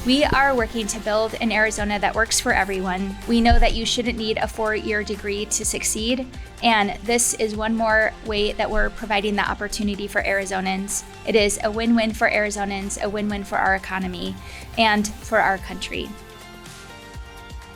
We are working to build an Arizona that works for everyone. We know that you shouldn't need a 4-year degree to succeed, and this is one more way that we're providing the opportunity for Arizonans. It is a win-win for Arizonans, a win-win for our economy, and for our country.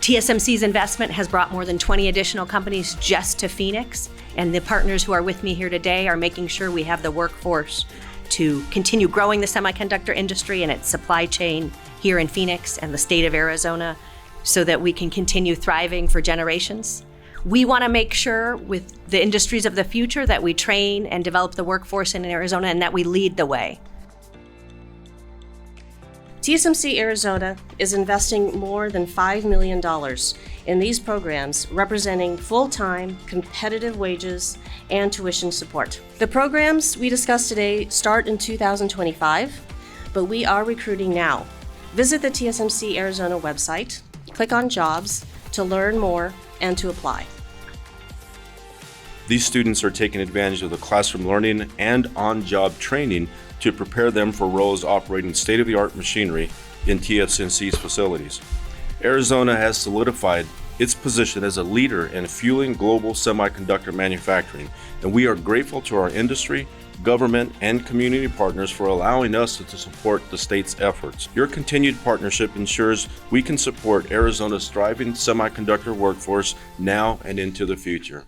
TSMC's investment has brought more than 20 additional companies just to Phoenix, and the partners who are with me here today are making sure we have the workforce to continue growing the semiconductor industry and its supply chain here in Phoenix and the state of Arizona so that we can continue thriving for generations. We want to make sure with the industries of the future that we train and develop the workforce in Arizona and that we lead the way. TSMC Arizona is investing more than $5 million in these programs, representing full-time, competitive wages and tuition support. The programs we discussed today start in 2025, but we are recruiting now. Visit the TSMC Arizona website, click on Jobs to learn more and to apply. These students are taking advantage of the classroom learning and on-job training to prepare them for roles operating state-of-the-art machinery in TSMC's facilities. Arizona has solidified its position as a leader in fueling global semiconductor manufacturing, and we are grateful to our industry, government, and community partners for allowing us to support the state's efforts. Your continued partnership ensures we can support Arizona's thriving semiconductor workforce now and into the future.